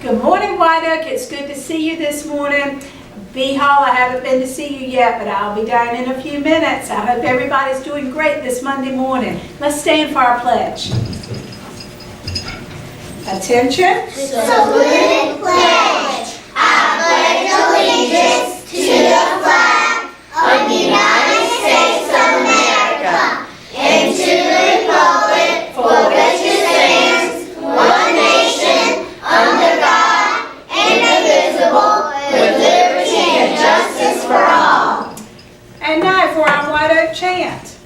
Good morning, White Oak. It's good to see you this morning. B Hall, I haven't been to see you yet, but I'll be down in a few minutes. I hope everybody's doing great this Monday morning. Let's stand for our pledge. Attention. Salute pledge. I pledge allegiance to the flag of the United States of America and to the republic for which it stands, one nation, under God, indivisible, with liberty and justice for all. And now for our White Oak chant.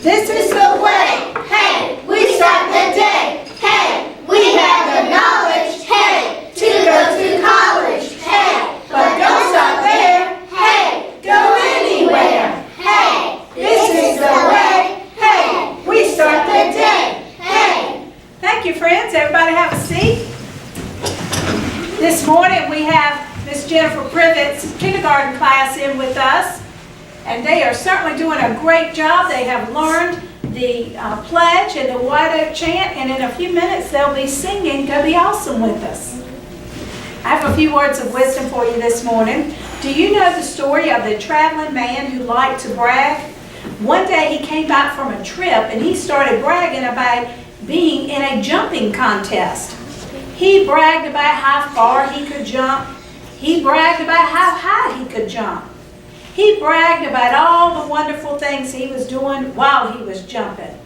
This is the way. Hey, we start the day. Hey, we have the knowledge. Hey, to go to college. Hey, but don't stop there. Hey, go anywhere. Hey, this is the way. Hey, we start the day. Hey. Thank you, friends. Everybody have a seat. This morning we have Miss Jennifer Privet's kindergarten class in with us, and they are certainly doing a great job. They have learned the pledge and the White Oak chant, and in a few minutes they'll be singing Cubbie Awesome with us. I have a few words of wisdom for you this morning. Do you know the story of the traveling man who liked to brag? One day he came back from a trip and he started bragging about being in a jumping contest. He bragged about how far he could jump. He bragged about how high he could jump. He bragged about all the wonderful things he was doing while he was jumping.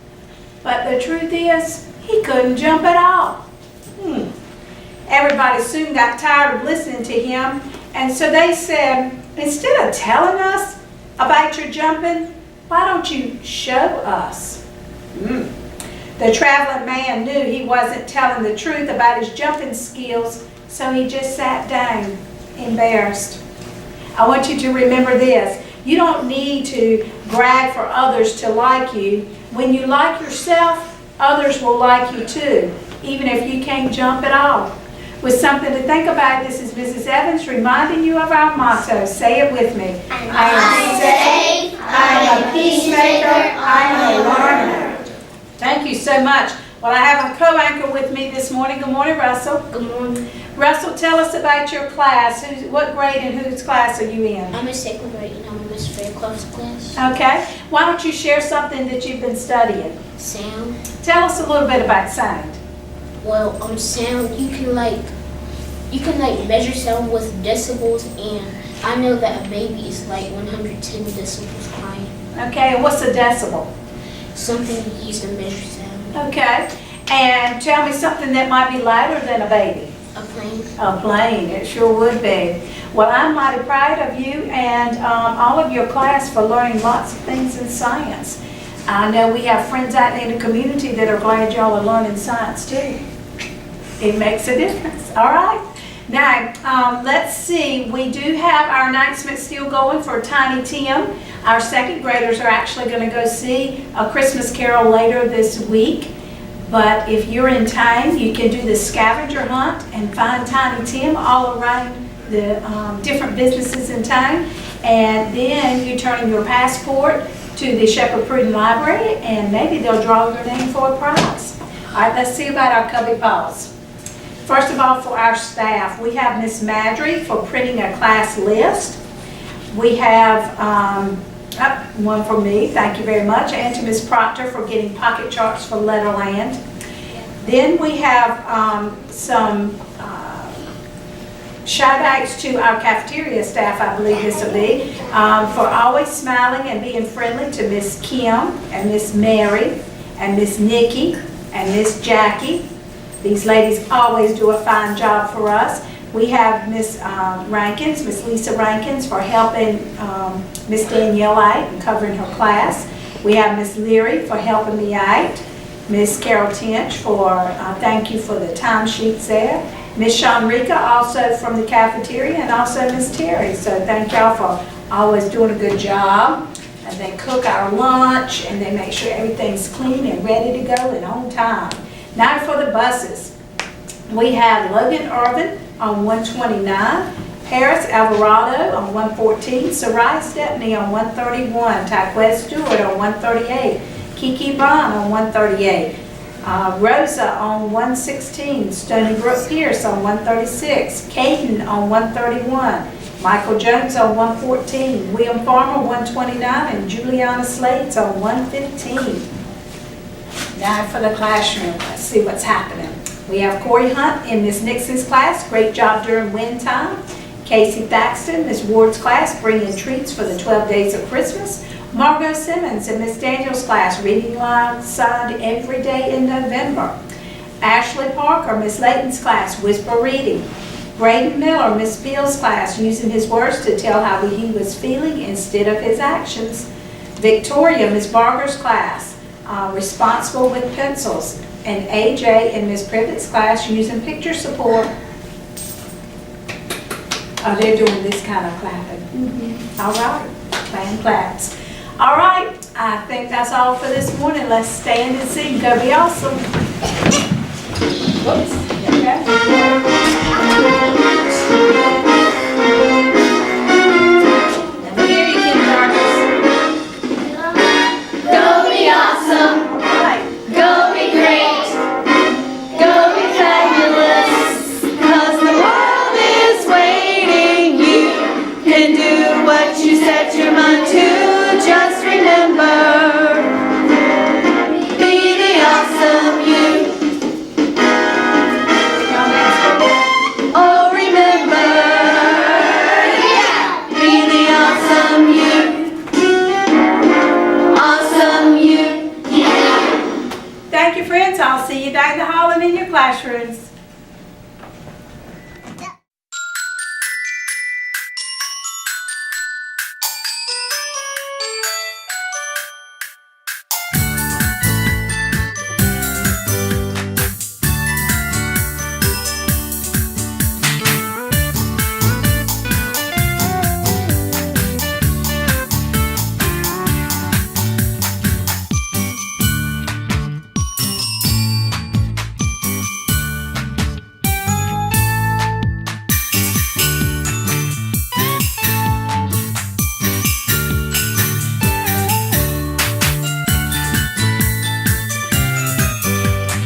But the truth is, he couldn't jump at all. Everybody soon got tired of listening to him, and so they said, instead of telling us about your jumping, why don't you show us? The traveling man knew he wasn't telling the truth about his jumping skills, so he just sat down, embarrassed. I want you to remember this. You don't need to brag for others to like you. When you like yourself, others will like you too, even if you can't jump at all. With something to think about, this is Mrs. Evans reminding you of our motto. Say it with me. I am safe, I am a peacemaker, I am a learner. Thank you so much. Well, I have a co-anchor with me this morning. Good morning, Russell. Good morning. Russell, tell us about your class. What grade and whose class are you in? I'm in second grade and I'm in Miss Faircloth's class. Okay. Why don't you share something that you've been studying? Sound. Tell us a little bit about sound. Well, sound, you can measure sound with decibels, and I know that a baby is like 110 decibels crying. Okay, and what's a decibel? Something you use to measure sound. Okay. And tell me something that might be louder than a baby. A plane. A plane, it sure would be. Well, I'm mighty proud of you and all of your class for learning lots of things in science. I know we have friends out in the community that are glad y'all are learning science too. It makes a difference. All right. Now, let's see. We do have our announcement still going for Tiny Tim. Our second graders are actually going to go see A Christmas Carol later this week. But if you're in town, you can do the scavenger hunt and find Tiny Tim all around the different businesses in town. And then you turn in your passport to the Shepherd Prudent Library, and maybe they'll draw your name for a prize. All right, let's see about our Cubbie Paws. First of all, for our staff, we have Miss Madry for printing a class list. We have one for me, thank you very much, and to Miss Proctor for getting pocket charts for Letterland. Then we have some shout outs to our cafeteria staff, I believe this will be, for always smiling and being friendly to Miss Kim and Miss Mary and Miss Nikki and Miss Jackie. These ladies always do a fine job for us. We have Miss Rankins, Miss Lisa Rankins, for helping Miss Danielle out and covering her class. We have Miss Leary for helping me out. Miss Carol Tinch for thank you for the timesheets there. Miss Shanrika also from the cafeteria, and also Miss Terry. So thank y'all for always doing a good job. And they cook our lunch and they make sure everything's clean and ready to go and on time. Now for the buses. We have Logan Irvin on 129, Paris Alvarado on 114, Sarai Stepney on 131, Tyquez Stewart on 138, Kiki Bond on 138, Rosa on 116, Stony Brook Pierce on 136, Caden on 131, Michael Jones on 114, William Farmer 129, and Juliana Slates on 115. Now for the classroom, let's see what's happening. We have Corey Hunt in Miss Nixon's class, great job during wind time. Casey Thaxton, Miss Ward's class, bringing treats for the 12 days of Christmas. Margot Simmons in Miss Daniels' class, reading aloud every day in November. Ashley Parker, Miss Layton's class, whisper reading. Braden Miller, Miss Fields' class, using his words to tell how he was feeling instead of his actions. Victoria, Miss Barger's class, responsible with pencils. And AJ in Miss Privet's class, using picture support. Oh, they're doing this kind of clapping. All right, playing claps. All right, I think that's all for this morning. Let's stand and sing. Go be awesome. Whoops. Okay. Let me hear you, kindergartners. Go be awesome. All right. Go be great. Go be fabulous. 'Cause the world is waiting. You can do what you set your mind to. Just remember, be the awesome you. Oh, remember, be the awesome you. Awesome you. Thank you, friends. I'll see you down the hall and in your classrooms.